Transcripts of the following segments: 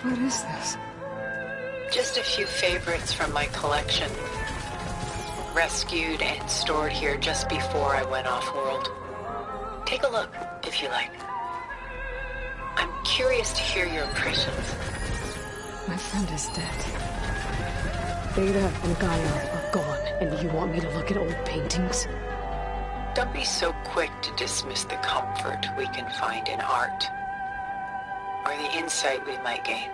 What is this? Just a few favorites from my collection. Rescued and stored here just before I went off-world. Take a look, if you like. I'm curious to hear your impressions. My friend is dead. Beta and Gaia are gone, and you want me to look at old paintings? Don't be so quick to dismiss the comfort we can find in art, or the insight we might gain.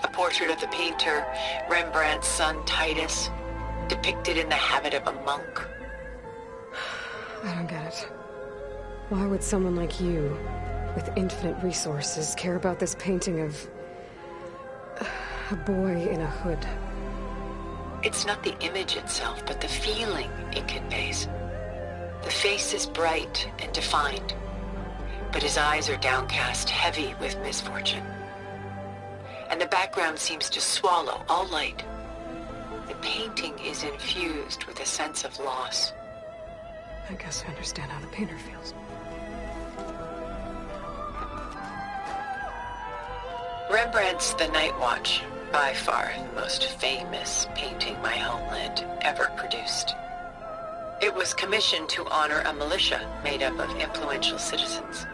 A portrait of the painter, Rembrandt's son Titus, depicted in the habit of a monk. I don't get it. Why would someone like you, with infinite resources, care about this painting of a boy in a hood? It's not the image itself, but the feeling it conveys. The face is bright and defined, but his eyes are downcast, heavy with misfortune. And the background seems to swallow all light. The painting is infused with a sense of loss. I guess I understand how the painter feels. Rembrandt's The Night Watch, by far the most famous painting my homeland ever produced. It was commissioned to honor a militia made up of influential citizens.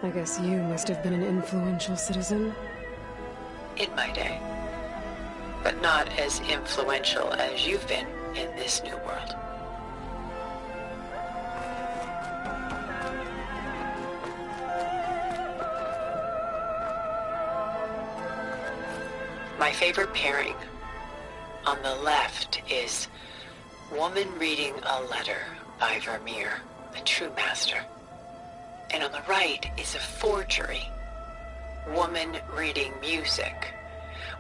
I guess you must have been an influential citizen. In my day. But not as influential as you've been in this new world. My favorite pairing on the left is Woman Reading a Letter by Vermeer, a true master. And on the right is a forgery, Woman Reading Music,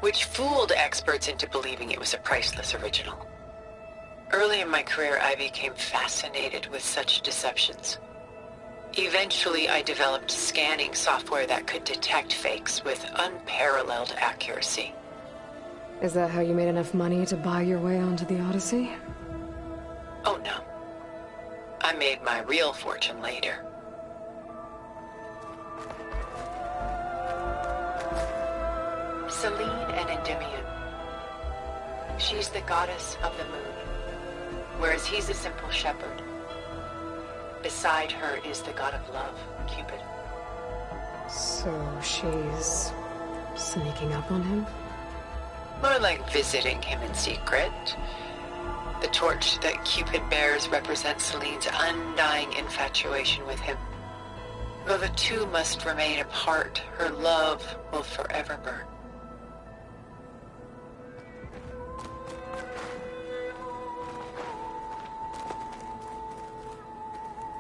which fooled experts into believing it was a priceless original. Early in my career, I became fascinated with such deceptions. Eventually, I developed scanning software that could detect fakes with unparalleled accuracy. Is that how you made enough money to buy your way onto the Odyssey? Oh no. I made my real fortune later. Selene and Endymion. She's the goddess of the moon, whereas he's a simple shepherd. Beside her is the god of love, Cupid. So she's sneaking up on him? More like visiting him in secret. The torch that Cupid bears represents Selene's undying infatuation with him. Though the two must remain apart, her love will forever burn.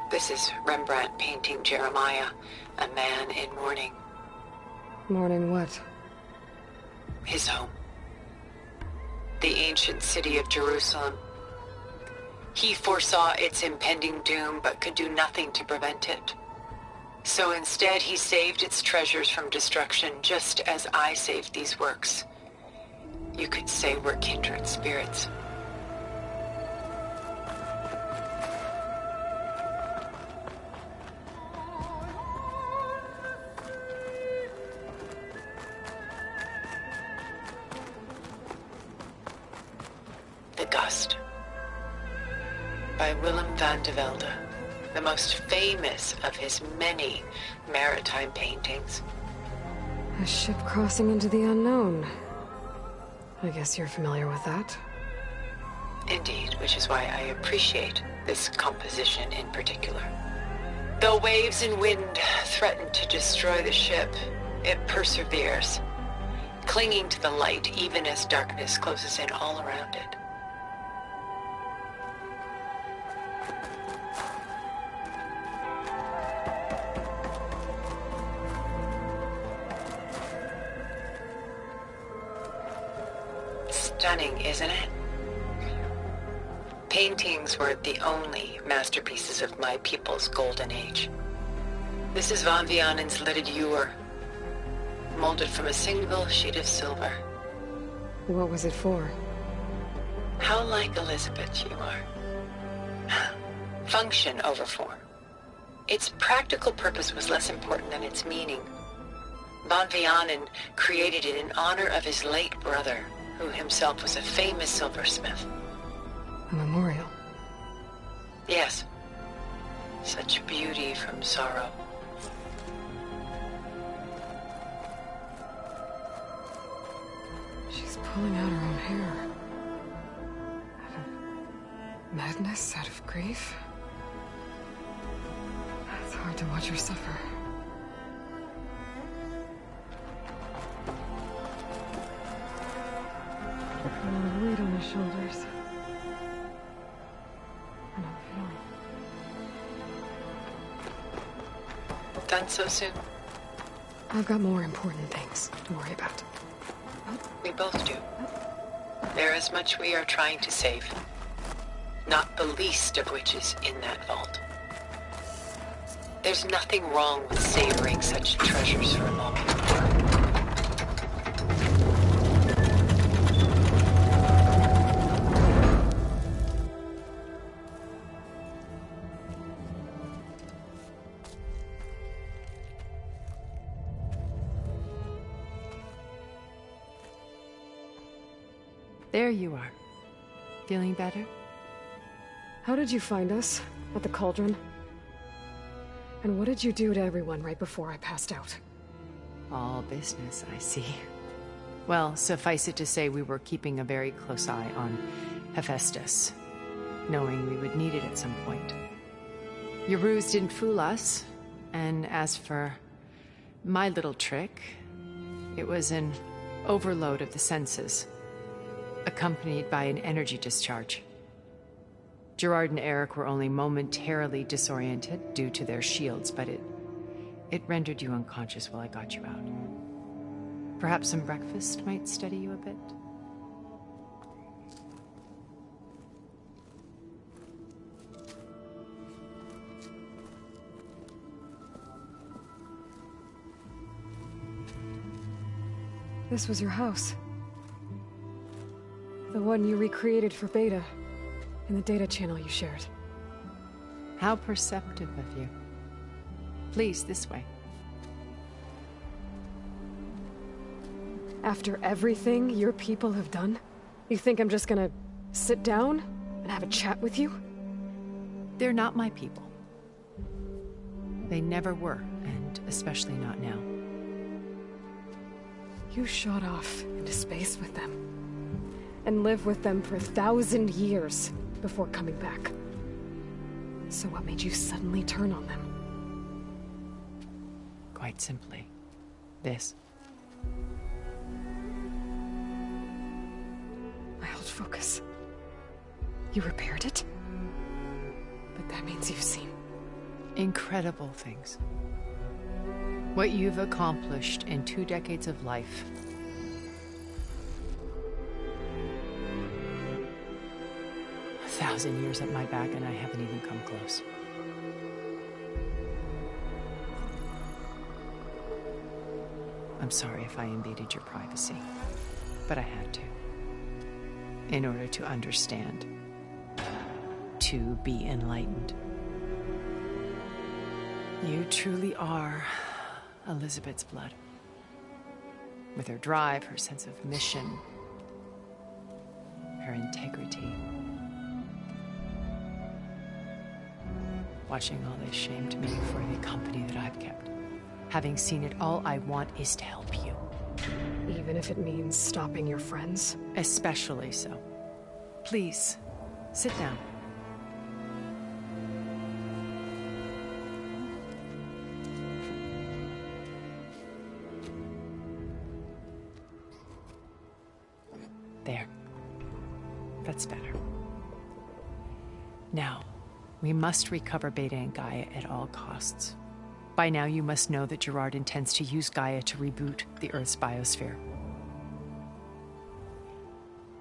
This is Rembrandt painting Jeremiah, a man in mourning. Mourning what? His home. The ancient city of Jerusalem. He foresaw its impending doom, but could do nothing to prevent it. So instead, he saved its treasures from destruction, just as I saved these works. You could say we're kindred spirits. The Gust, by Willem van de Velde, the most famous of his many maritime paintings. A ship crossing into the unknown. I guess you're familiar with that. Indeed, which is why I appreciate this composition in particular. Though waves and wind threaten to destroy the ship, it perseveres, clinging to the light even as darkness closes in all around it. Stunning, isn't it? Paintings were the only masterpieces of my people's golden age. This is Van Vianen's Lidded Ewer, molded from a single sheet of silver. What was it for? How like Elizabeth you are. Function over form. Its practical purpose was less important than its meaning. Von Vianen created it in honor of his late brother, who himself was a famous silversmith. A memorial. Yes. Such beauty from sorrow. She's pulling out her own hair. Out of madness, out of grief. It's hard to watch her suffer. A lot of weight on his shoulders. And I'm feeling. Done so soon? I've got more important things to worry about. We both do. There is much we are trying to save. Not the least of which is in that vault. There's nothing wrong with savoring such treasures for a moment. There you are. Feeling better? How did you find us? At the Cauldron? And what did you do to everyone right before I passed out? All business, I see. Well, suffice it to say we were keeping a very close eye on Hephaestus, knowing we would need it at some point. Your ruse didn't fool us, and as for my little trick, it was an overload of the senses, accompanied by an energy discharge. Gerard and Eric were only momentarily disoriented due to their shields, but it rendered you unconscious while I got you out. Perhaps some breakfast might steady you a bit? This was your house. The one you recreated for Beta, in the data channel you shared. How perceptive of you. Please, this way. After everything your people have done, you think I'm just gonna sit down and have a chat with you? They're not my people. They never were, and especially not now. You shot off into space with them, and lived with them for 1,000 years before coming back. So what made you suddenly turn on them? Quite simply, this. My old focus. You repaired it? But that means you've seen... incredible things. What you've accomplished in 2 decades of life. A 1,000 years at my back and I haven't even come close. I'm sorry if I invaded your privacy, but I had to. In order to understand. To be enlightened. You truly are Elizabeth's blood. With her drive, her sense of mission, her integrity. Watching all this shamed me for the company that I've kept. Having seen it, all I want is to help you. Even if it means stopping your friends? Especially so. Please, sit down. There. That's better. Now, we must recover Beta and Gaia at all costs. By now, you must know that Gerard intends to use Gaia to reboot the Earth's biosphere.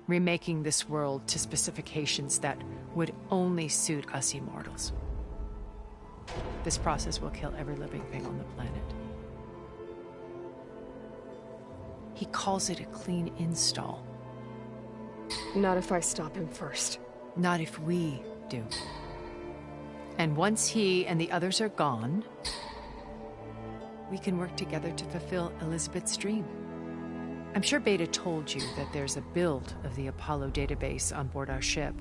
Remaking this world to specifications that would only suit us immortals. This process will kill every living thing on the planet. He calls it a clean install. Not if I stop him first. Not if we do. And once he and the others are gone, we can work together to fulfill Elizabeth's dream. I'm sure Beta told you that there's a build of the Apollo database on board our ship.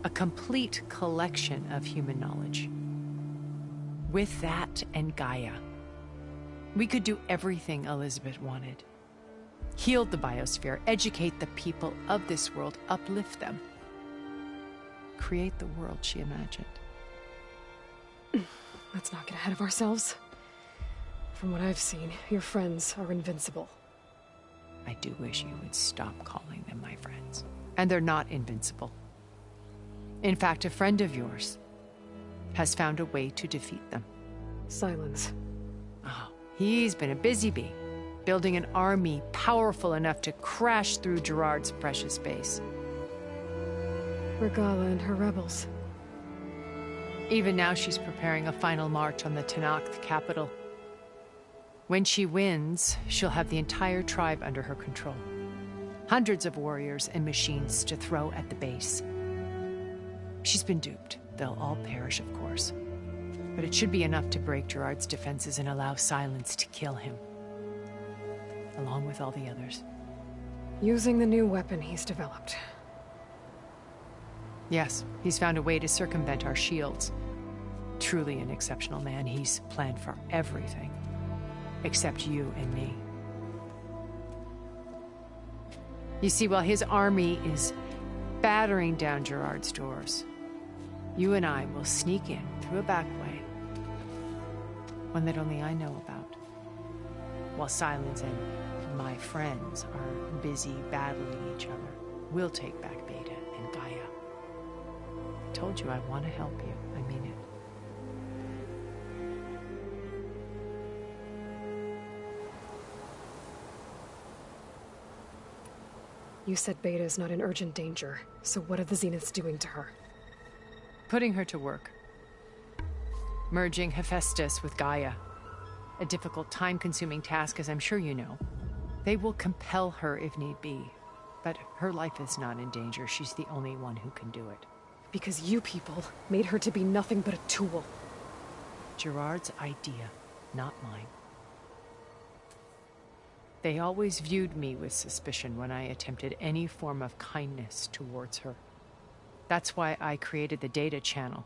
A complete collection of human knowledge. With that and Gaia, we could do everything Elizabeth wanted. Heal the biosphere, educate the people of this world, uplift them. Create the world she imagined. Let's not get ahead of ourselves. From what I've seen, your friends are invincible. I do wish you would stop calling them my friends. And they're not invincible. In fact, a friend of yours has found a way to defeat them. Silence. Oh, he's been a busy bee, building an army powerful enough to crash through Gerard's precious base. Regala and her rebels. Even now, she's preparing a final march on the Tenakth capital. When she wins, she'll have the entire tribe under her control. Hundreds of warriors and machines to throw at the base. She's been duped. They'll all perish, of course. But it should be enough to break Gerard's defenses and allow Silence to kill him. Along with all the others. Using the new weapon he's developed. Yes, he's found a way to circumvent our shields. Truly an exceptional man. He's planned for everything. Except you and me. You see, while his army is battering down Gerard's doors, you and I will sneak in through a back way. One that only I know about. While Silence and my friends are busy battling each other, we'll take back Beta and Gaia. I told you I want to help you. I mean it. You said Beta is not in urgent danger, so what are the Zeniths doing to her? Putting her to work. Merging Hephaestus with Gaia. A difficult, time-consuming task, as I'm sure you know. They will compel her if need be. But her life is not in danger. She's the only one who can do it. Because you people made her to be nothing but a tool. Gerard's idea, not mine. They always viewed me with suspicion when I attempted any form of kindness towards her. That's why I created the Data Channel.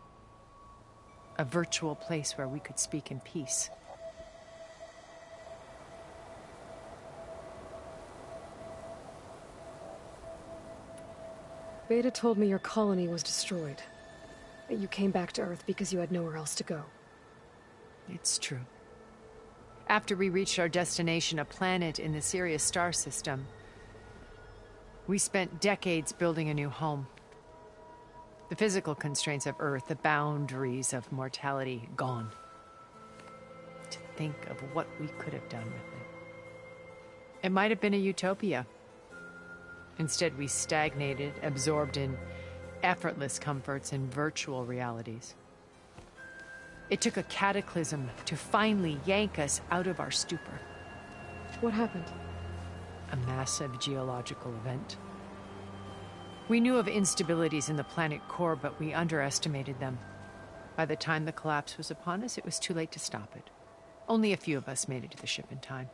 A virtual place where we could speak in peace. Beta told me your colony was destroyed. That you came back to Earth because you had nowhere else to go. It's true. After we reached our destination, a planet in the Sirius star system, we spent decades building a new home. The physical constraints of Earth, the boundaries of mortality, gone. To think of what we could have done with it. It might have been a utopia. Instead, we stagnated, absorbed in effortless comforts and virtual realities. It took a cataclysm to finally yank us out of our stupor. What happened? A massive geological event. We knew of instabilities in the planet core, but we underestimated them. By the time the collapse was upon us, it was too late to stop it. Only a few of us made it to the ship in time.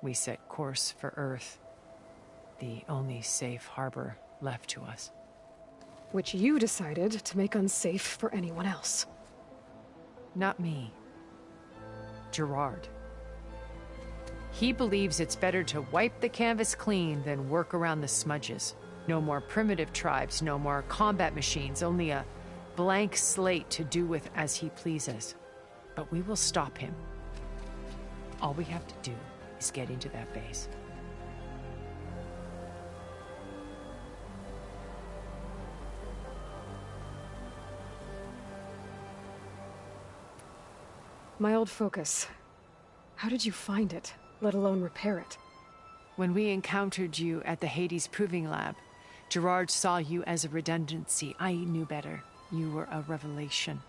We set course for Earth, the only safe harbor left to us. Which you decided to make unsafe for anyone else. Not me. Gerard. He believes it's better to wipe the canvas clean than work around the smudges. No more primitive tribes, no more combat machines, only a blank slate to do with as he pleases. But we will stop him. All we have to do is get into that base. My old focus. How did you find it, let alone repair it? When we encountered you at the Hades Proving Lab, Gerard saw you as a redundancy. I knew better. You were a revelation.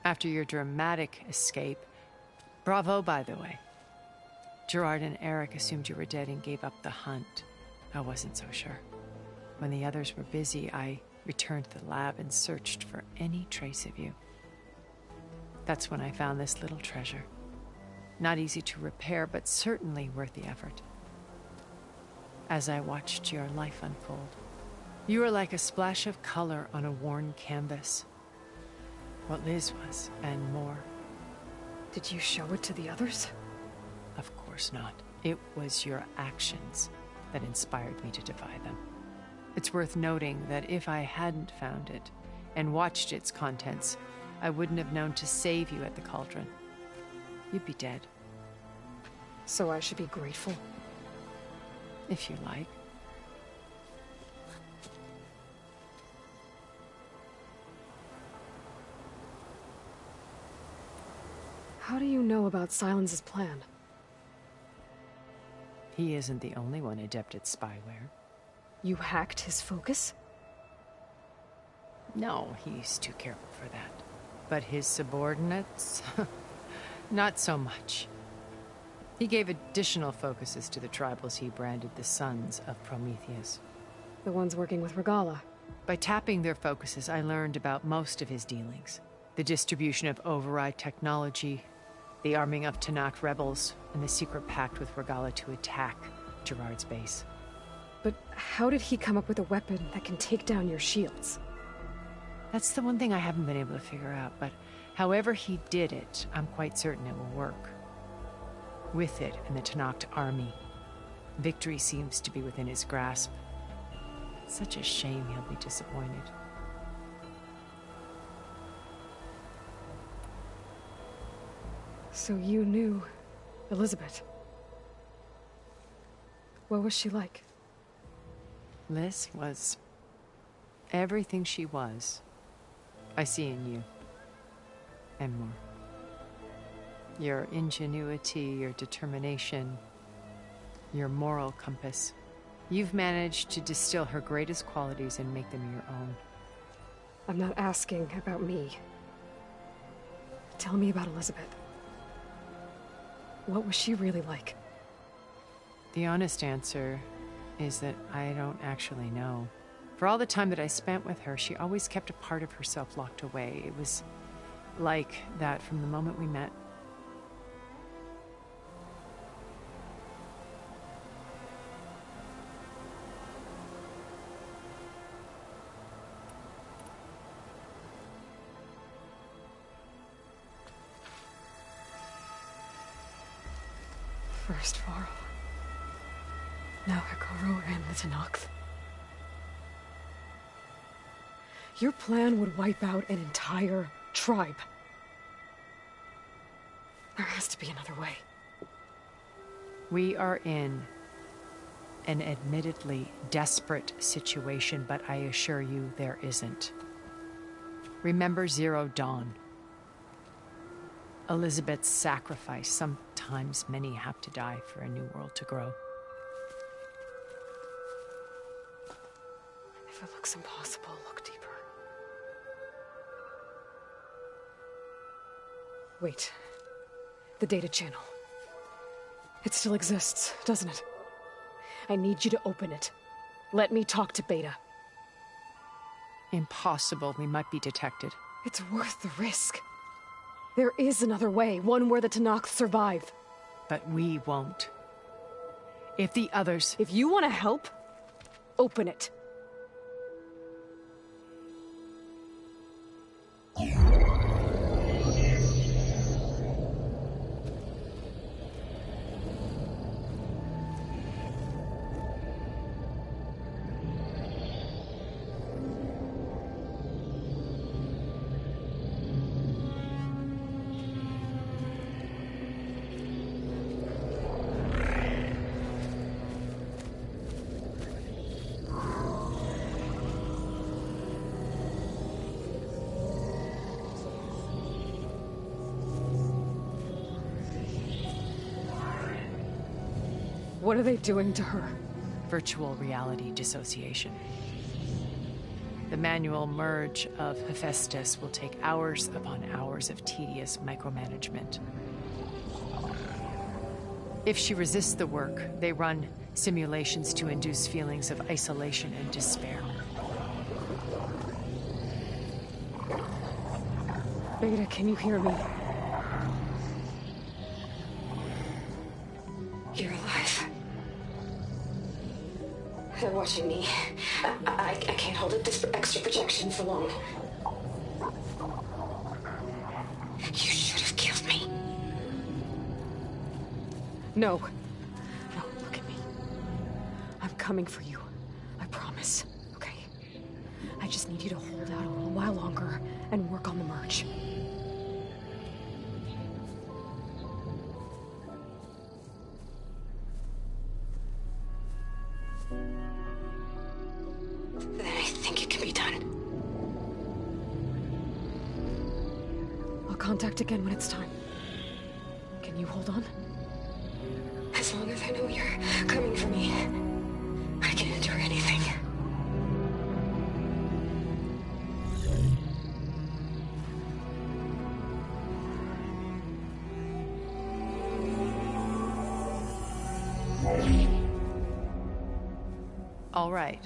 After your dramatic escape, bravo, by the way. Gerard and Eric assumed you were dead and gave up the hunt. I wasn't so sure. When the others were busy, I returned to the lab and searched for any trace of you. That's when I found this little treasure. Not easy to repair, but certainly worth the effort. As I watched your life unfold, you were like a splash of color on a worn canvas. What Liz was, and more. Did you show it to the others? Of course not. It was your actions that inspired me to defy them. It's worth noting that if I hadn't found it and watched its contents, I wouldn't have known to save you at the cauldron. You'd be dead. So I should be grateful? If you like. How do you know about Silence's plan? He isn't the only one adept at spyware. You hacked his focus? No, he's too careful for that. But his subordinates? Not so much. He gave additional focuses to the tribals he branded the Sons of Prometheus. The ones working with Regalla. By tapping their focuses, I learned about most of his dealings. The distribution of override technology, the arming of Tenakth rebels, and the secret pact with Regalla to attack Gerard's base. But how did he come up with a weapon that can take down your shields? That's the one thing I haven't been able to figure out, but however he did it, I'm quite certain it will work. With it and the Tenakth army, victory seems to be within his grasp. It's such a shame he'll be disappointed. So you knew Elizabeth. What was she like? Liz was everything she was. I see in you. And more. Your ingenuity, your determination, your moral compass. You've managed to distill her greatest qualities and make them your own. I'm not asking about me. Tell me about Elizabeth. What was she really like? The honest answer is that I don't actually know. For all the time that I spent with her, she always kept a part of herself locked away. It was like that from the moment we met. First Varl. Now Hekarro and the Tenakth. Your plan would wipe out an entire tribe. There has to be another way. We are in an admittedly desperate situation, but I assure you there isn't. Remember Zero Dawn. Elizabeth's sacrifice. Sometimes many have to die for a new world to grow. If it looks impossible, look deeper. Wait. The data channel. It still exists, doesn't it? I need you to open it. Let me talk to Beta. Impossible. We might be detected. It's worth the risk. There is another way, one where the Tenakth survive. But we won't. If the others... If you want to help, open it. What are they doing to her? Virtual reality dissociation. The manual merge of Hephaestus will take hours upon hours of tedious micromanagement. If she resists the work, they run simulations to induce feelings of isolation and despair. Beta, can you hear me? put this extra protection for long. You should have killed me. No. No, look at me. I'm coming for you. I promise, okay? I just need you to hold out a little while longer and work on the merge. Then I think it can be done. I'll contact again when it's time. Can you hold on? As long as I know you're coming for me, I can endure anything. All right.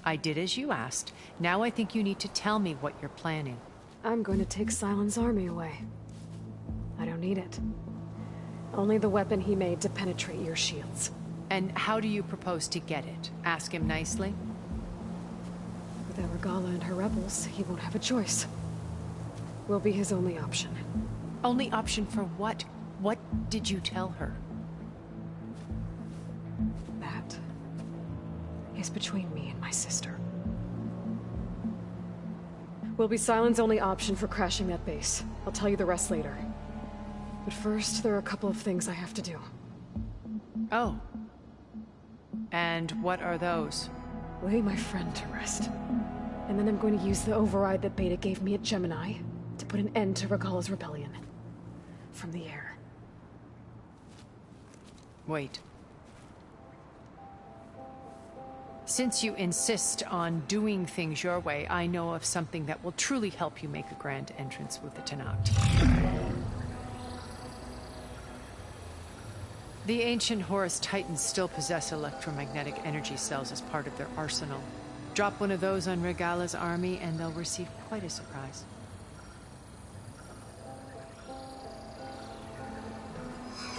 I did as you asked. Now I think you need to tell me what you're planning. I'm going to take Sylens' army away. I don't need it. Only the weapon he made to penetrate your shields. And how do you propose to get it? Ask him nicely? Without Regalla and her rebels, he won't have a choice. We'll be his only option. Only option for what? What did you tell her? That is between me and my sister. Will be Sylens' only option for crashing that base. I'll tell you the rest later. But first, there are a couple of things I have to do. Oh. And what are those? Lay my friend to rest. And then I'm going to use the override that Beta gave me at Gemini to put an end to Regalla's rebellion. From the air. Wait. Since you insist on doing things your way, I know of something that will truly help you make a grand entrance with the Tenakth. The ancient Horus Titans still possess electromagnetic energy cells as part of their arsenal. Drop one of those on Regalla's army and they'll receive quite a surprise.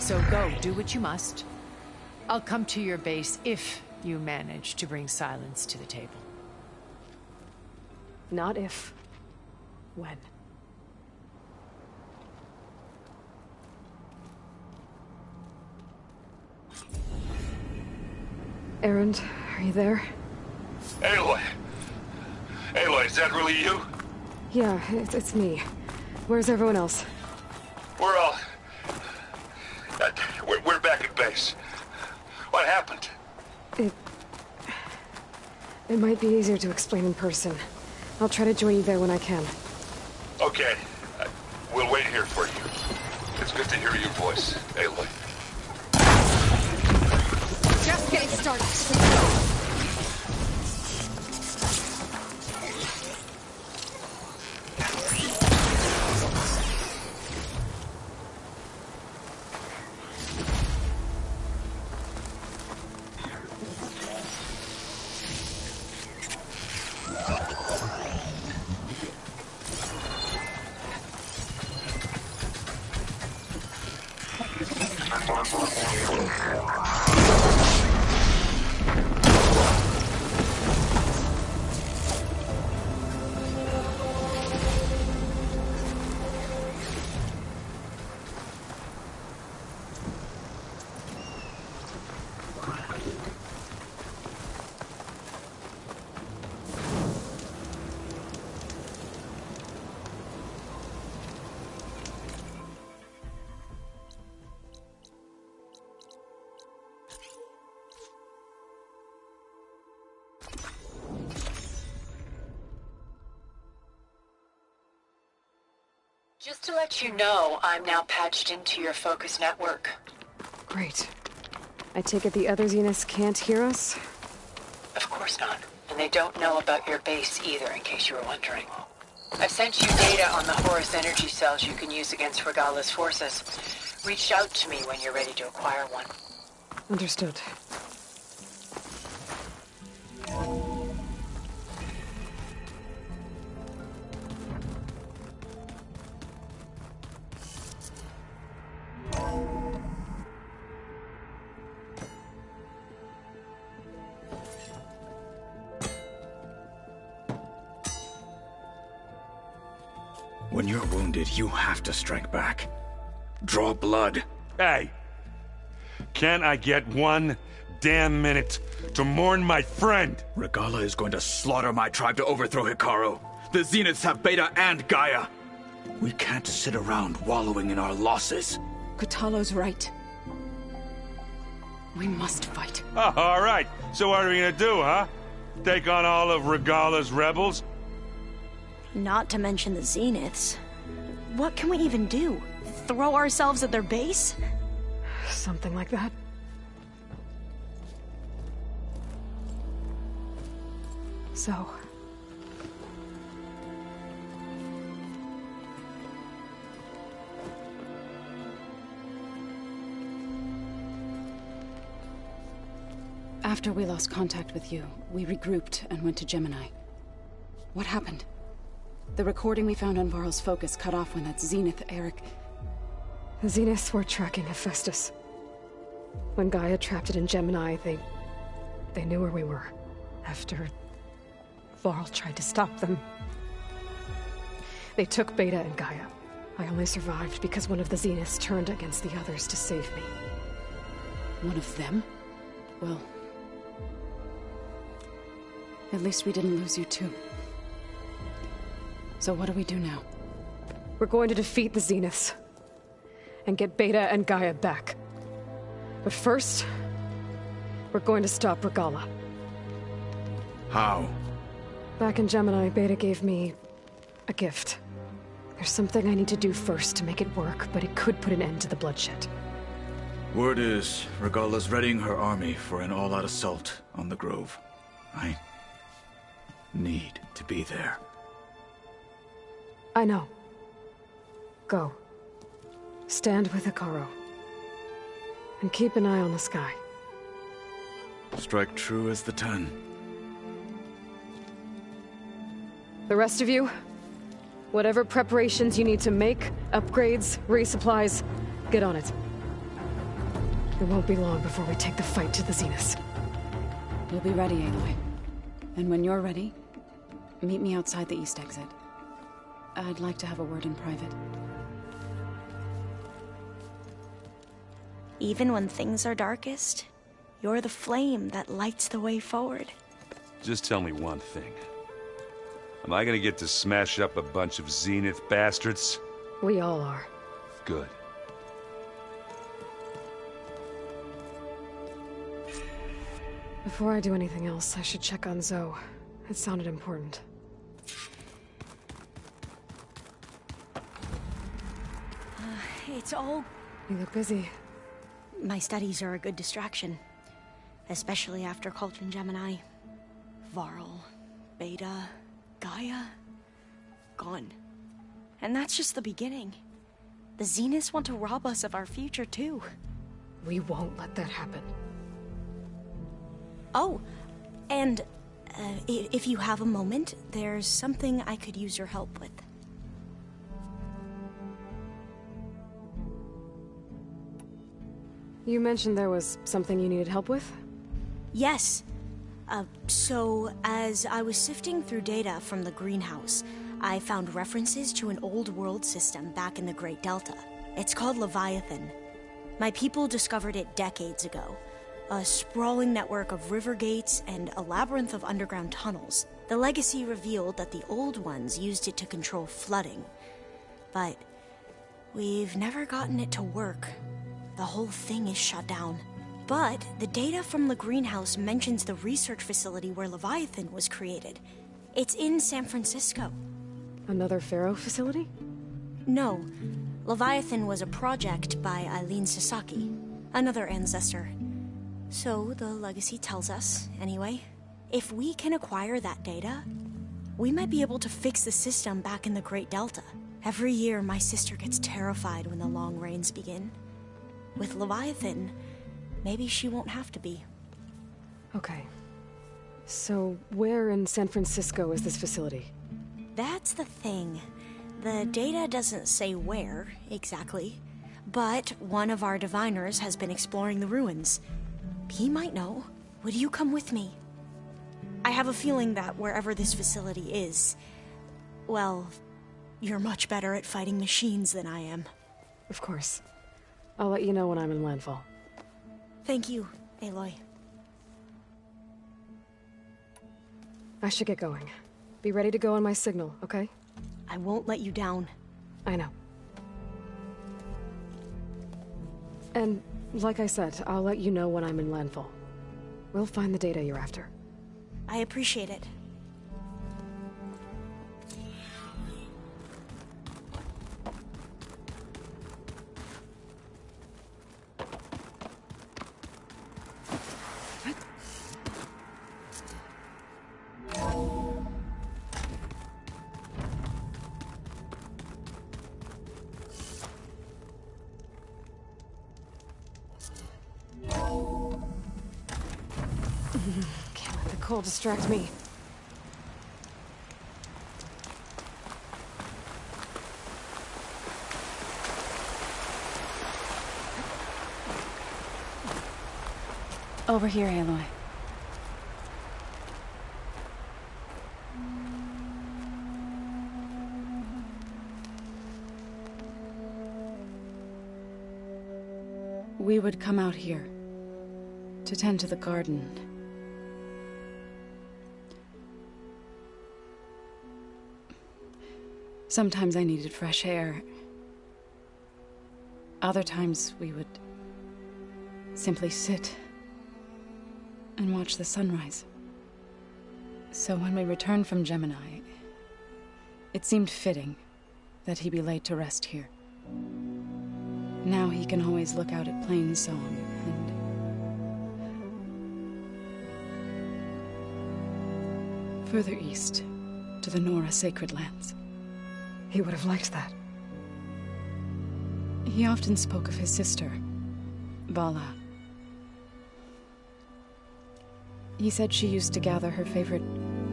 So go, do what you must. I'll come to your base if you manage to bring Sylens to the table. Not if. When. Erend, are you there? Aloy! Aloy, is that really you? Yeah, it's me. Where's everyone else? We're all... we're back at base. What happened? It might be easier to explain in person. I'll try to join you there when I can. Okay. We'll wait here for you. It's good to hear your voice, Aloy. Just getting started. Just to let you know, I'm now patched into your focus network. Great. I take it the other Zeniths can't hear us? Of course not. And they don't know about your base either, in case you were wondering. I've sent you data on the Horus energy cells you can use against Regalla's forces. Reach out to me when you're ready to acquire one. Understood. When you're wounded, you have to strike back. Draw blood. Hey! Can't I get one damn minute to mourn my friend? Regalla is going to slaughter my tribe to overthrow Hekarro. The Zeniths have Beta and Gaia. We can't sit around wallowing in our losses. Kotallo's right. We must fight. Oh, all right. So what are we gonna do, huh? Take on all of Regalla's rebels? Not to mention the Zeniths. What can we even do? Throw ourselves at their base? Something like that. So... After we lost contact with you, we regrouped and went to Gemini. What happened? The recording we found on Varl's focus cut off when that Zenith, Eric... The Zeniths were tracking Hephaestus. When Gaia trapped it in Gemini, they knew where we were. After Varl tried to stop them. They took Beta and Gaia. I only survived because one of the Zeniths turned against the others to save me. One of them? Well... at least we didn't lose you too. So what do we do now? We're going to defeat the Zeniths. And get Beta and Gaia back. But first... we're going to stop Regalla. How? Back in Gemini, Beta gave me... a gift. There's something I need to do first to make it work, but it could put an end to the bloodshed. Word is, Regalla's readying her army for an all-out assault on the Grove. I need to be there. I know. Go. Stand with Hekarro. And keep an eye on the sky. Strike true as the 10. The rest of you, whatever preparations you need to make, upgrades, resupplies, get on it. It won't be long before we take the fight to the Zeniths. We'll be ready, Aloy. And when you're ready, meet me outside the east exit. I'd like to have a word in private. Even when things are darkest, you're the flame that lights the way forward. Just tell me one thing. Am I gonna get to smash up a bunch of Zenith bastards? We all are. Good. Before I do anything else, I should check on Zoe. It sounded important. It's all... You look busy. My studies are a good distraction. Especially after Cauldron Gemini. Varl, Beta, Gaia... gone. And that's just the beginning. The Zeniths want to rob us of our future, too. We won't let that happen. Oh, and if you have a moment, there's something I could use your help with. You mentioned there was something you needed help with? Yes. So, as I was sifting through data from the greenhouse, I found references to an old world system back in the Great Delta. It's called Leviathan. My people discovered it decades ago. A sprawling network of river gates and a labyrinth of underground tunnels. The legacy revealed that the old ones used it to control flooding. But we've never gotten it to work. The whole thing is shut down. But the data from the greenhouse mentions the research facility where Leviathan was created. It's in San Francisco. Another Pharaoh facility? No. Leviathan was a project by Eileen Sasaki, another ancestor. So the legacy tells us, anyway, if we can acquire that data, we might be able to fix the system back in the Great Delta. Every year, my sister gets terrified when the long rains begin. With Leviathan, maybe she won't have to be. Okay. So, where in San Francisco is this facility? That's the thing. The data doesn't say where, exactly. But one of our diviners has been exploring the ruins. He might know. Would you come with me? I have a feeling that wherever this facility is, well, You're much better at fighting machines than I am. Of course. I'll let you know when I'm in landfall. Thank you, Aloy. I should get going. Be ready to go on my signal, okay? I won't let you down. I know. And, like I said, I'll let you know when I'm in landfall. We'll find the data you're after. I appreciate it. Can't let the cold distract me. Over here, Aloy. We would come out here to tend to the garden. Sometimes I needed fresh air. Other times we would simply sit and watch the sunrise. So when we returned from Gemini, it seemed fitting that he be laid to rest here. Now he can always look out at Plainsong and further east to the Nora Sacred Lands. He would have liked that. He often spoke of his sister, Vala. He said she used to gather her favorite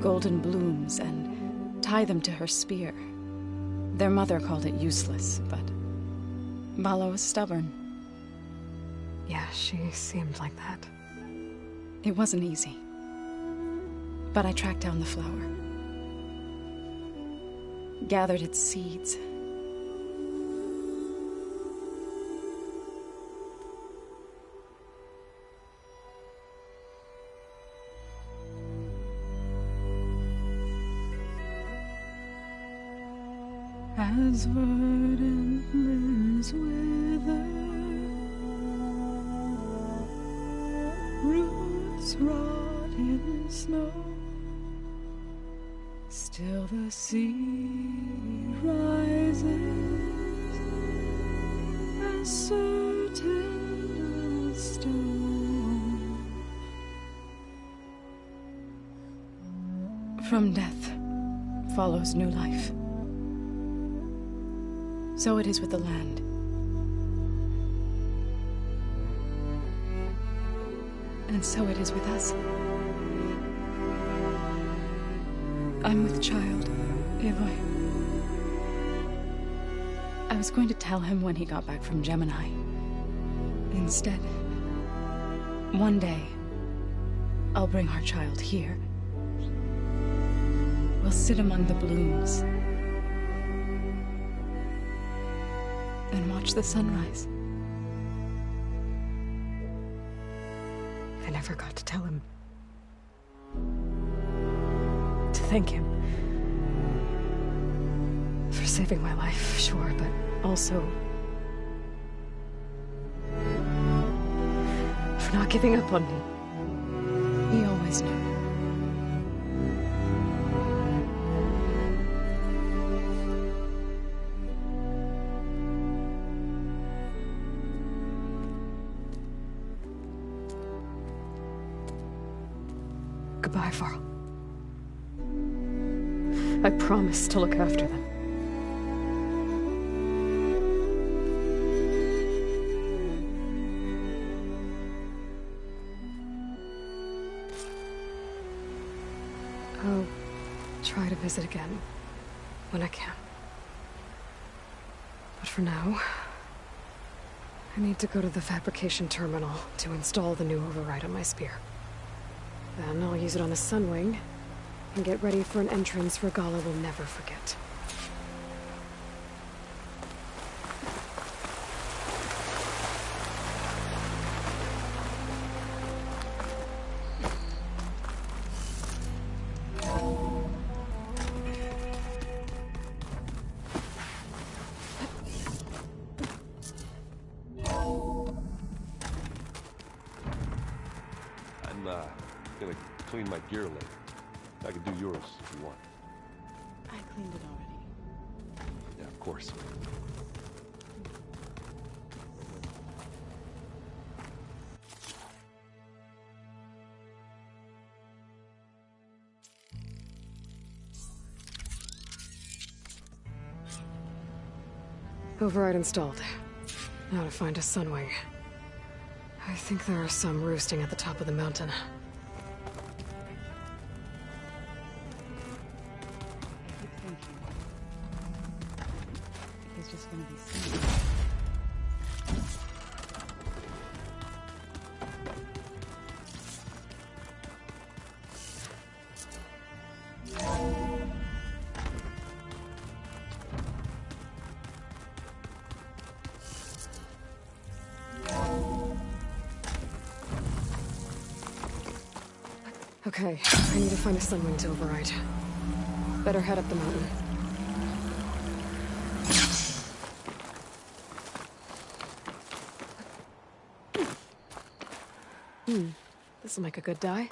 golden blooms and tie them to her spear. Their mother called it useless, but Vala was stubborn. Yeah, she seemed like that. It wasn't easy. But I tracked down the flower. Gathered its seeds. As verdant limbs wither, roots rot in snow, still the seed rises, as certain as stone. From death follows new life. So it is with the land. And so it is with us. I'm with child, Aloy. I was going to tell him when he got back from Gemini. Instead, one day, I'll bring our child here. We'll sit among the blooms and watch the sunrise. I never got to tell him. To thank him. For saving my life, sure, but also for not giving up on me. He always knew. Goodbye, Varl. I promise to look after them. I'll try to visit again when I can. But for now, I need to go to the fabrication terminal to install the new override on my spear. Then I'll use it on the Sunwing and get ready for an entrance Regalla will never forget. clean my gear later. I can do yours if you want. I cleaned it already. Yeah, of course. Override installed. Now to find a Sunwing. I think there are some roosting at the top of the mountain. Keep thinking. There's just gonna be some. Okay, I need to find a Sunwing to override. Better head up the mountain. This'll make a good die.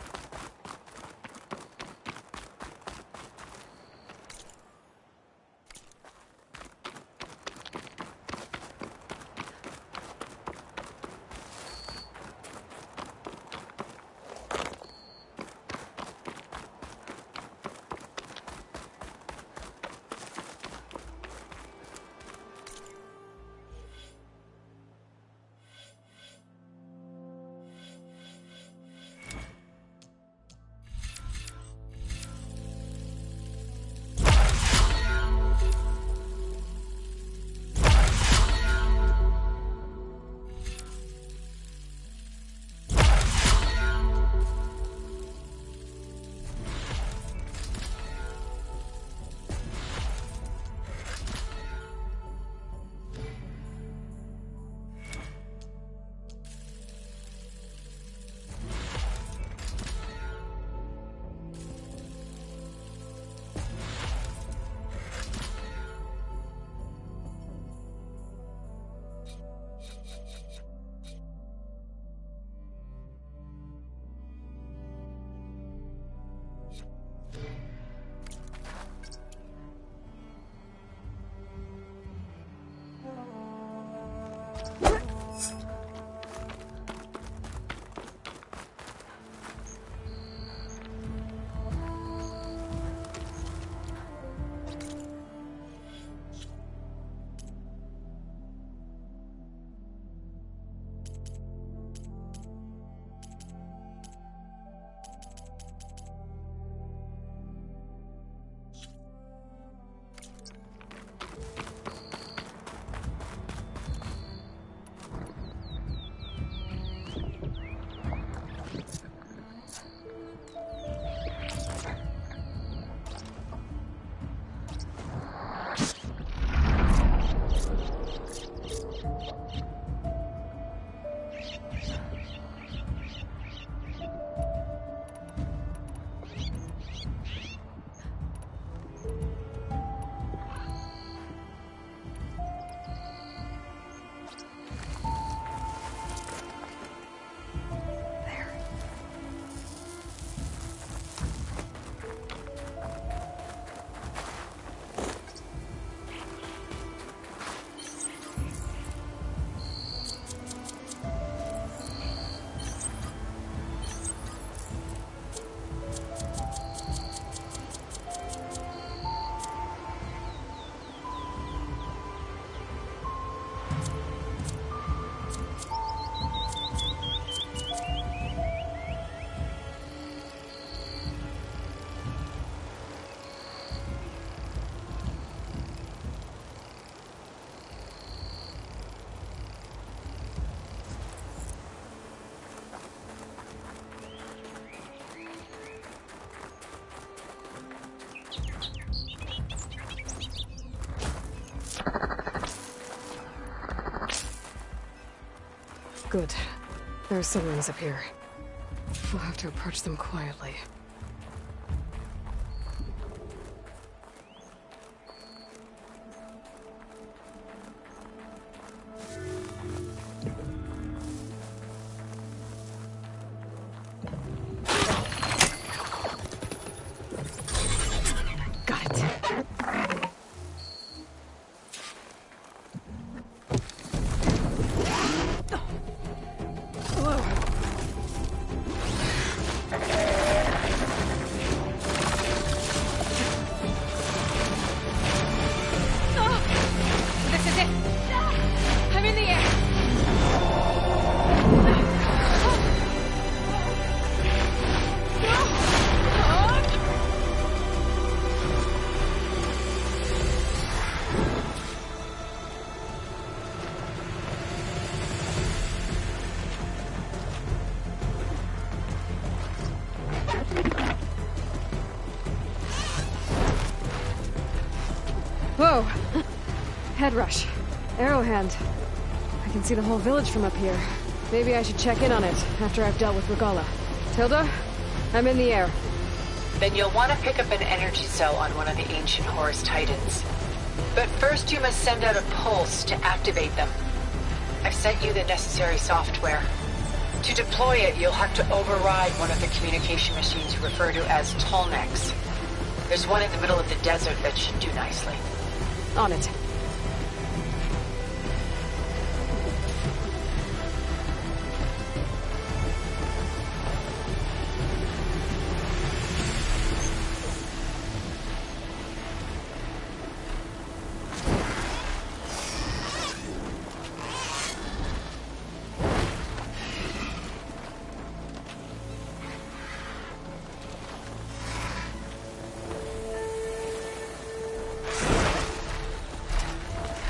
Good. There are Sunwings up here. We'll have to approach them quietly. Whoa! Head rush. Arrowhand. I can see the whole village from up here. Maybe I should check in on it after I've dealt with Regalla. Tilda? I'm in the air. Then you'll want to pick up an energy cell on one of the ancient Horus Titans. But first you must send out a pulse to activate them. I've sent you the necessary software. To deploy it, you'll have to override one of the communication machines referred to as Tallnecks. There's one in the middle of the desert that should do nicely. On it.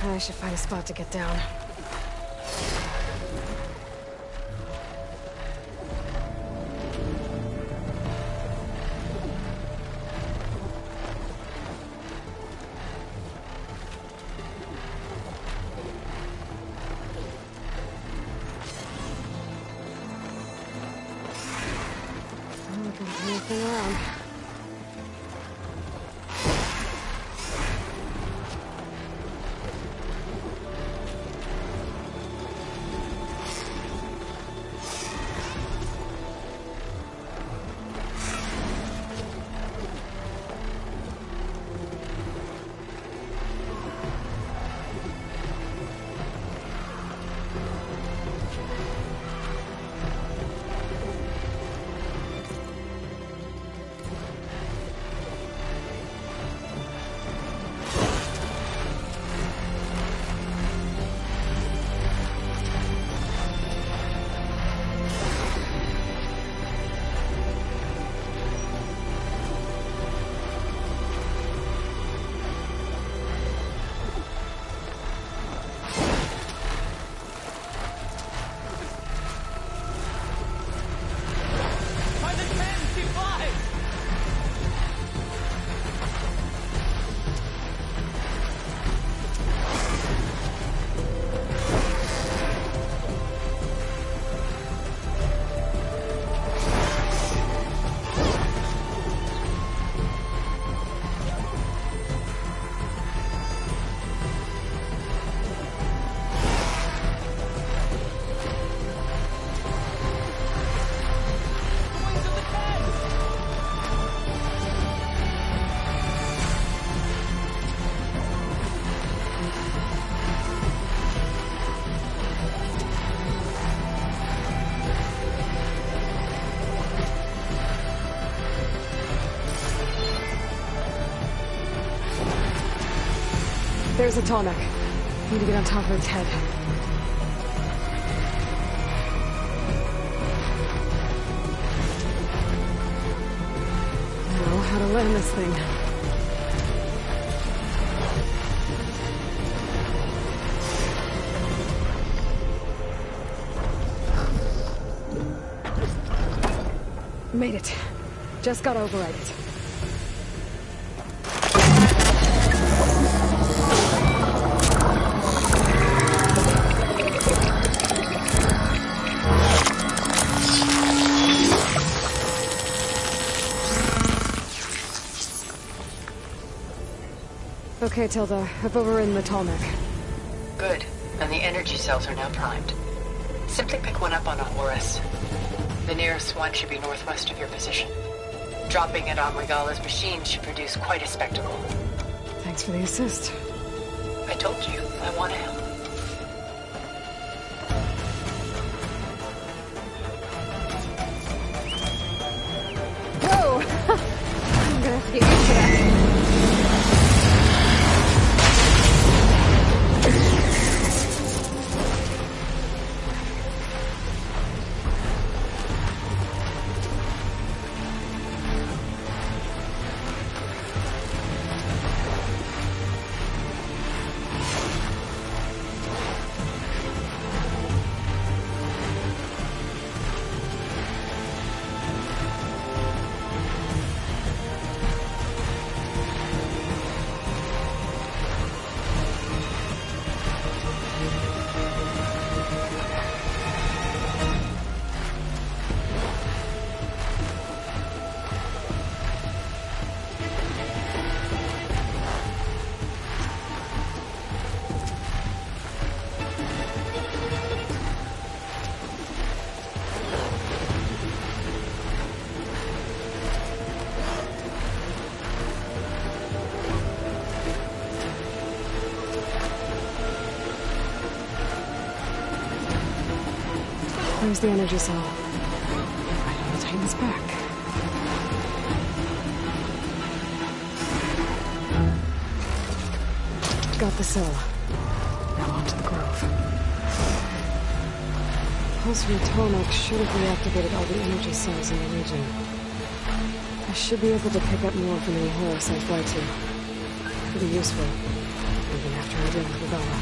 I should find a spot to get down. I'm looking for anything around. There's a Tallneck. Need to get on top of its head. Know how to land this thing. Made it. Just gotta override it. Okay, Tilda. I've overridden the Tallneck. Good. And the energy cells are now primed. Simply pick one up on a Horus. The nearest one should be northwest of your position. Dropping it on Regalla's machine should produce quite a spectacle. Thanks for the assist. I told you, I want to help. Whoa! I'm gonna have to get used to that. There's the energy cell. Right on the Titan's back. Got the cell. Now onto the Grove. Pulse from Tomek should have reactivated all the energy cells in the region. I should be able to pick up more from any Horus I fly to. Pretty useful, even after I deal with Regalla.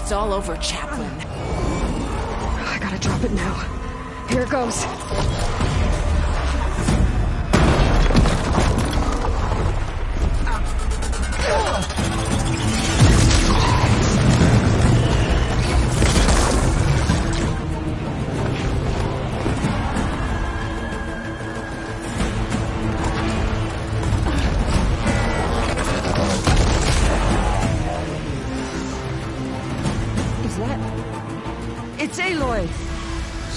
It's all over, Chaplain. I gotta drop it now. Here it goes. It's Aloy!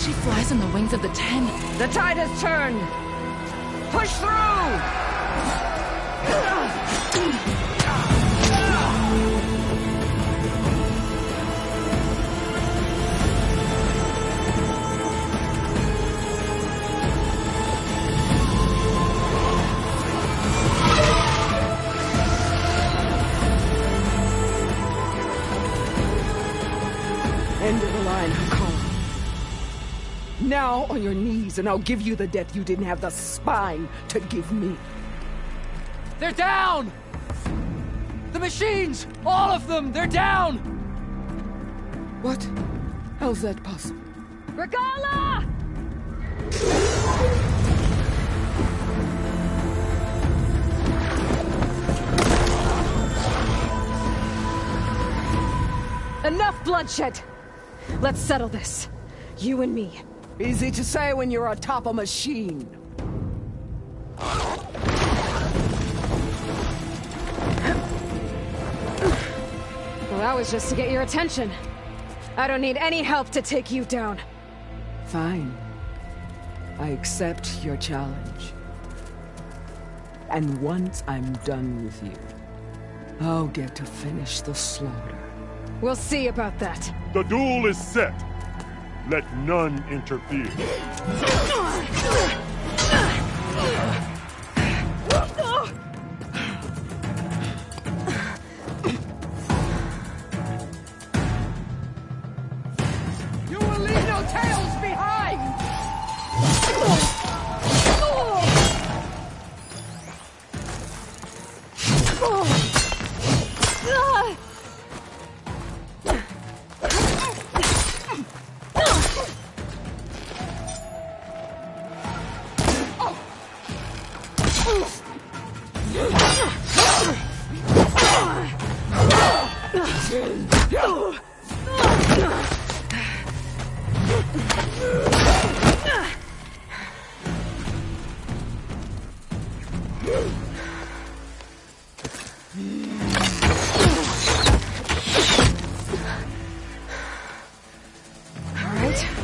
She flies on the wings of the Ten. The tide has turned! Push through! End of the line, Hakon. Now on your knees, and I'll give you the death you didn't have the spine to give me. They're down! The machines! All of them! They're down! What? How's that possible? Regalla! Enough bloodshed! Let's settle this. You and me. Easy to say when you're atop a machine. Well, that was just to get your attention. I don't need any help to take you down. Fine. I accept your challenge. And once I'm done with you, I'll get to finish the slaughter. We'll see about that. The duel is set. Let none interfere. You will leave no tails behind!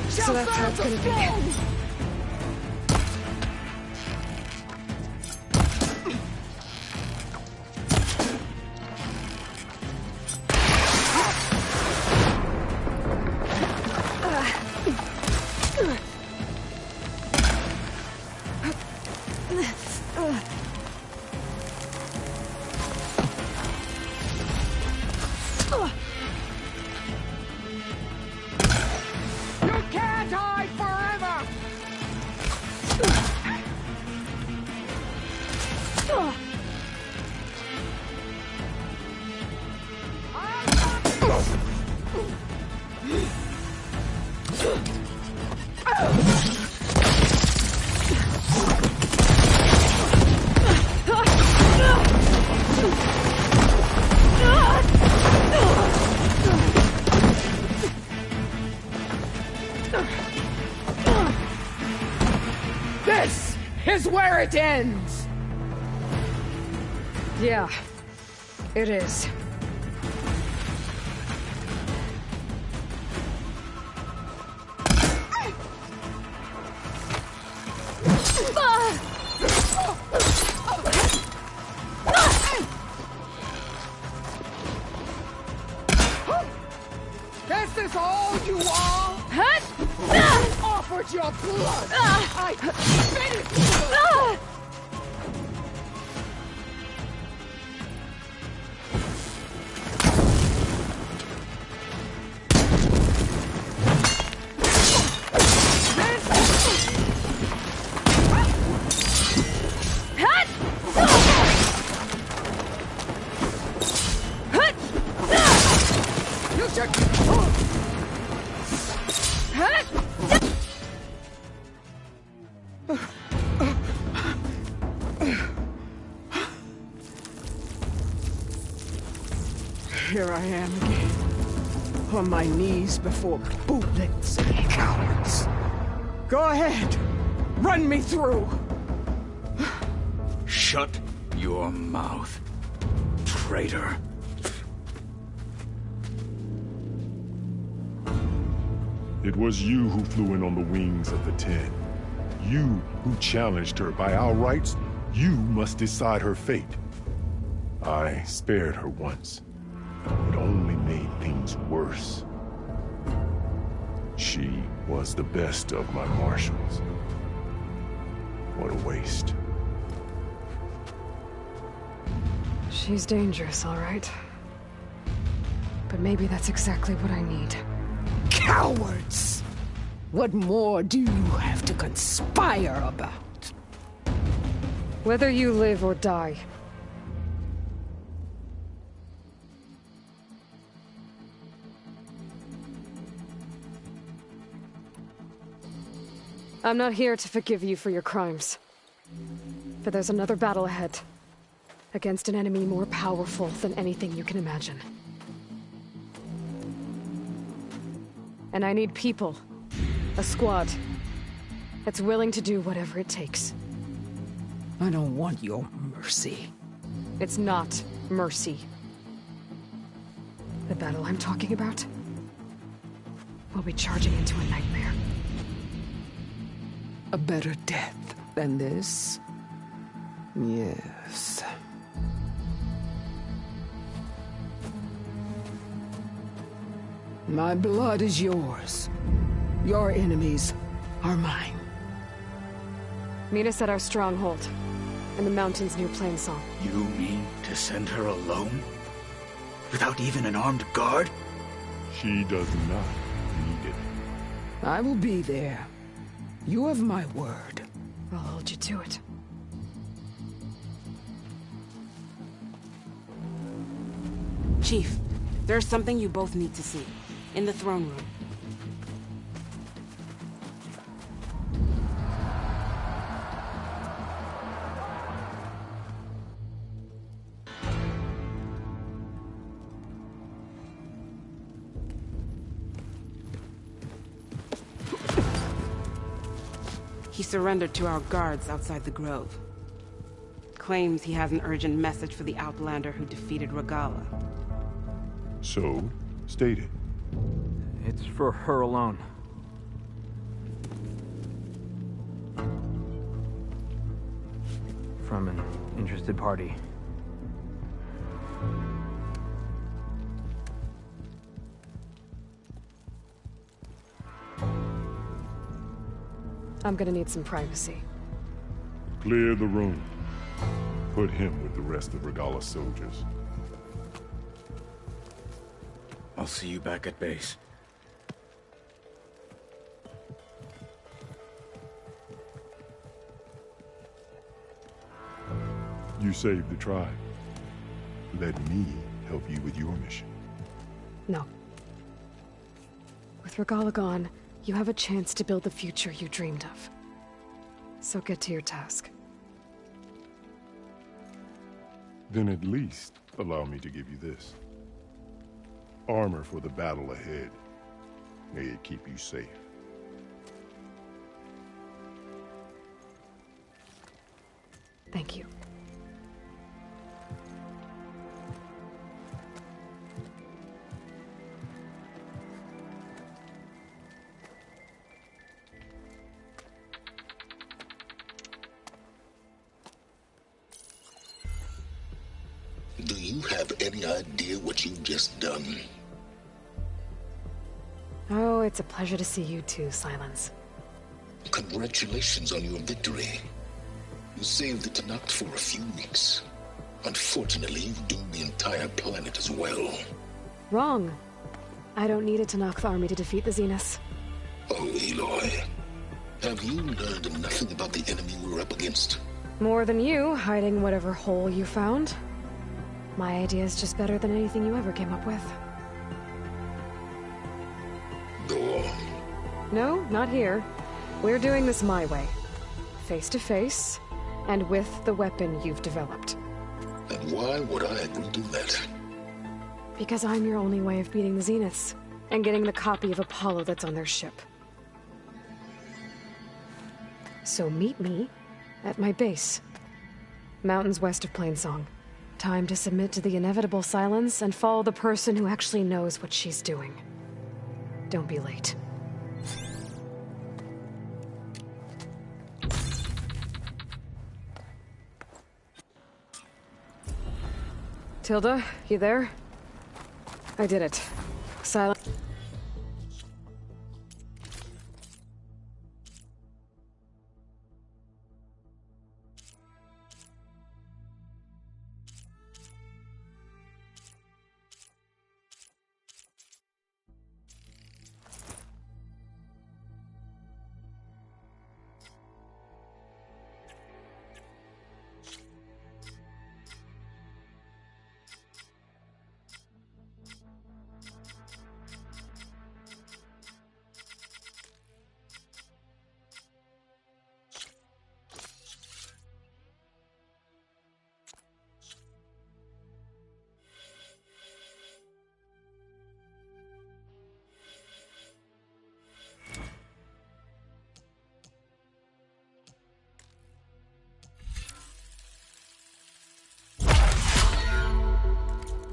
So that's how it's gonna be. This is where it ends! Yeah, it is. This is all you are? Offered your blood! I finished you! You should... Here I am again, on my knees before bootlets and cowards. Go ahead, run me through. Shut your mouth, traitor. It was you who flew in on the wings of the Ten. You who challenged her by our rights. You must decide her fate. I spared her once. It only made things worse. She was the best of my marshals. What a waste. She's dangerous, all right. But maybe that's exactly what I need. Cowards! What more do you have to conspire about? Whether you live or die. I'm not here to forgive you for your crimes. But there's another battle ahead. Against an enemy more powerful than anything you can imagine. And I need people. A squad. That's willing to do whatever it takes. I don't want your mercy. It's not mercy. The battle I'm talking about will be charging into a nightmare. A better death than this? Yes. My blood is yours. Your enemies are mine. Meet us at our stronghold, in the mountains near Plainsong. You mean to send her alone? Without even an armed guard? She does not need it. I will be there. You have my word. I'll hold you to it. Chief, there's something you both need to see. In the throne room. He surrendered to our guards outside the grove. Claims he has an urgent message for the Outlander who defeated Regalla. So, state it. It's for her alone. From an interested party. I'm gonna need some privacy. Clear the room. Put him with the rest of Regalla's soldiers. I'll see you back at base. You saved the tribe. Let me help you with your mission. No. With Regalla gone, you have a chance to build the future you dreamed of. So get to your task. Then at least allow me to give you this. Armor for the battle ahead. May it keep you safe. Thank you. Do you have any idea what you've just done? Oh, it's a pleasure to see you too, Silence. Congratulations on your victory. You saved the Tenakth for a few weeks. Unfortunately, you've doomed the entire planet as well. Wrong. I don't need a Tenakth army to defeat the Zeniths. Oh, Aloy. Have you learned nothing about the enemy we're up against? More than you, hiding whatever hole you found. My idea is just better than anything you ever came up with. Go on. No, not here. We're doing this my way. Face to face, and with the weapon you've developed. And why would I agree to that? Because I'm your only way of beating the Zeniths, and getting the copy of Apollo that's on their ship. So meet me at my base. Mountains west of Plainsong. Time to submit to the inevitable silence and follow the person who actually knows what she's doing. Don't be late. Tilda, you there? I did it. Silence.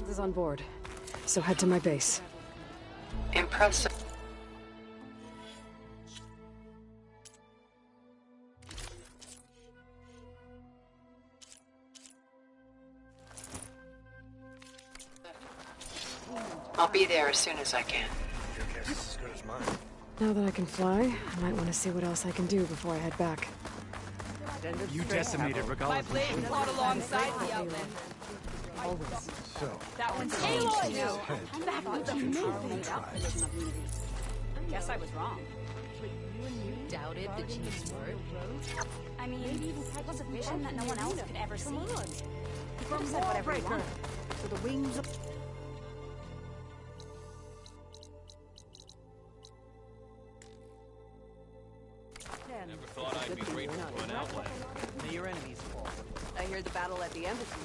Is on board, so head to my base. Impressive. I'll be there as soon as I can. Your guess is as good as mine. Now that I can fly, I might want to see what else I can do before I head back. You decimated regardless. My blade fought alongside the outland. Always. So, That one's Aloy! I'm back with the movement. Guess I was wrong. You doubted the chief's word? I mean, it was a vision that no one else could ever see. He could have said whatever he wanted. To the wings of... Never thought I'd be grateful for an outlet. May your enemies fall. I hear the battle at the embassy.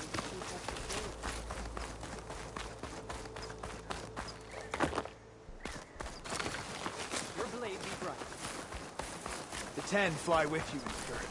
Your blade be bright. The 10 fly with you, Skirt.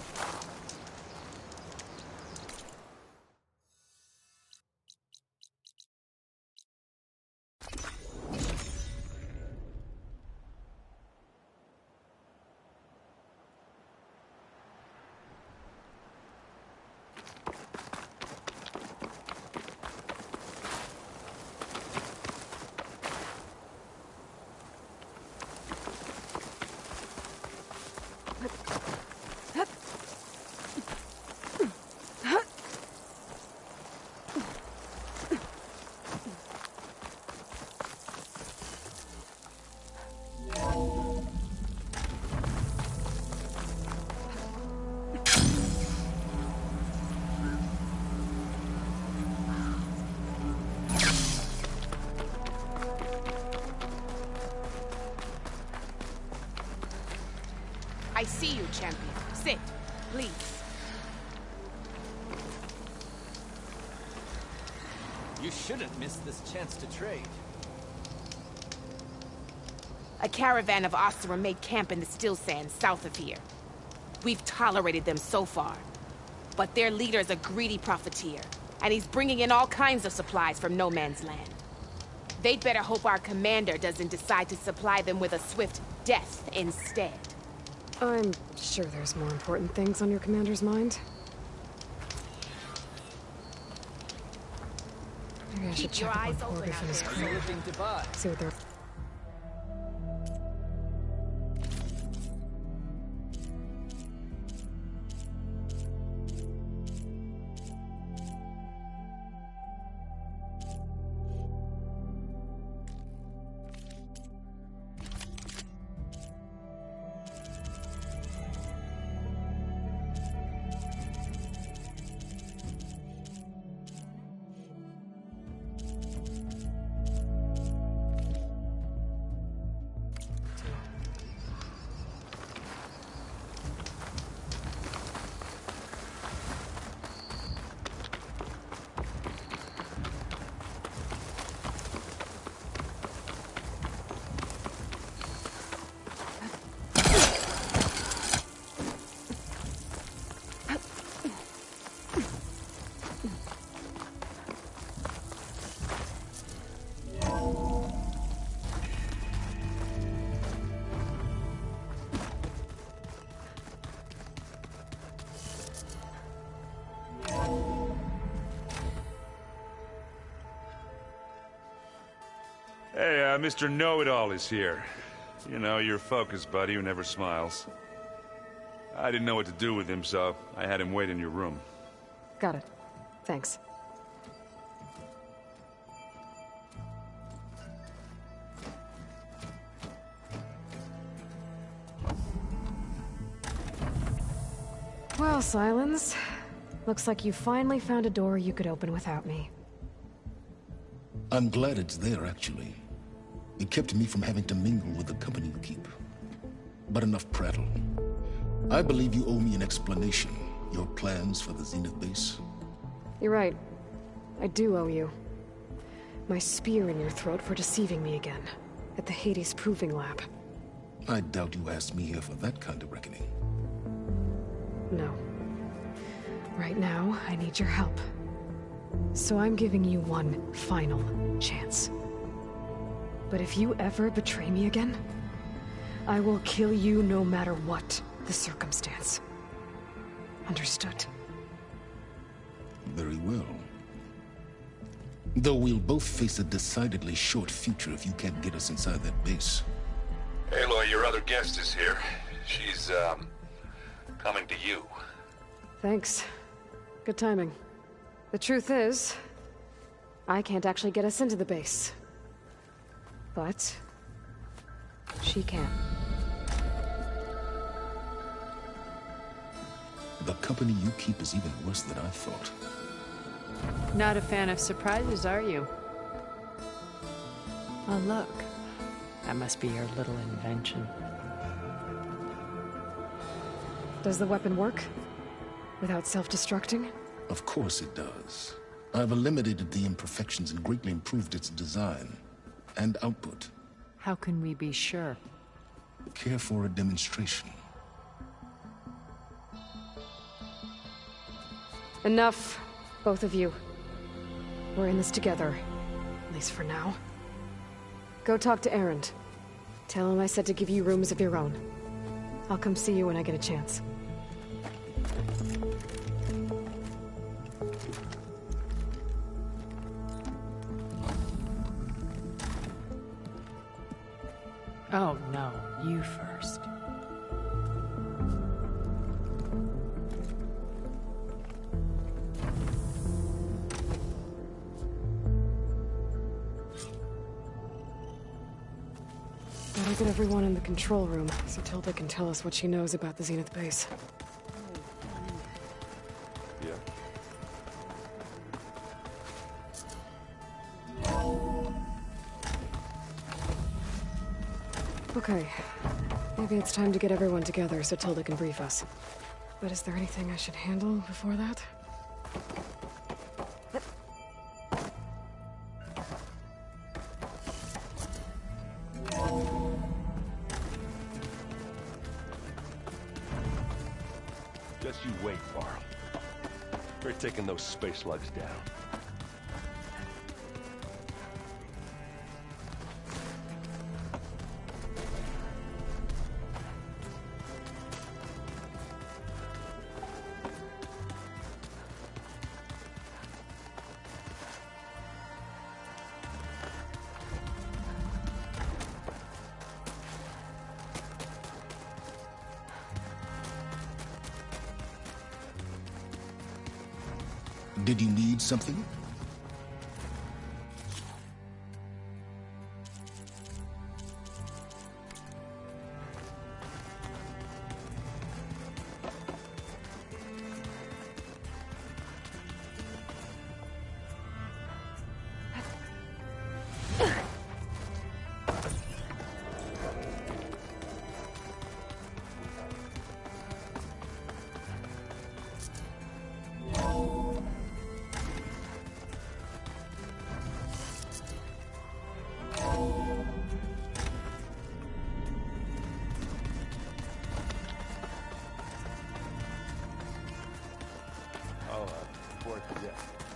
I see you, champion. Sit, please. You shouldn't miss this chance to trade. A caravan of Oseram made camp in the still sands south of here. We've tolerated them so far. But their leader's a greedy profiteer, and he's bringing in all kinds of supplies from no man's land. They'd better hope our commander doesn't decide to supply them with a swift death instead. I'm sure there's more important things on your commander's mind. Maybe I should check up on Porgriff and his crew. See what they're... Hey, Mr. Know-It-All is here. You know, your focus buddy who never smiles. I didn't know what to do with him, so I had him wait in your room. Got it. Thanks. Well, Silence. Looks like you finally found a door you could open without me. I'm glad it's there, actually. It kept me from having to mingle with the company you keep. But enough prattle. I believe you owe me an explanation. Your plans for the Zenith base? You're right. I do owe you. My spear in your throat for deceiving me again. At the Hades Proving Lab. I doubt you asked me here for that kind of reckoning. No. Right now, I need your help. So I'm giving you one final chance. But if you ever betray me again, I will kill you no matter what the circumstance. Understood? Very well. Though we'll both face a decidedly short future if you can't get us inside that base. Aloy, your other guest is here. She's, coming to you. Thanks. Good timing. The truth is, I can't actually get us into the base. But she can. The company you keep is even worse than I thought. Not a fan of surprises, are you? Oh, look. That must be your little invention. Does the weapon work? Without self-destructing? Of course it does. I've eliminated the imperfections and greatly improved its design and output. How can we be sure? Care for a demonstration? Enough, both of you. We're in this together, at least for now. Go talk to Erend. Tell him I said to give you rooms of your own. I'll come see you when I get a chance. Oh, no. You first. Better get everyone in the control room, so Tilda can tell us what she knows about the Zenith base. Yeah. Okay. Maybe it's time to get everyone together so Tilda can brief us. But is there anything I should handle before that? Just you wait, Varl. We're taking those space slugs down. Did you need something? Before I forget.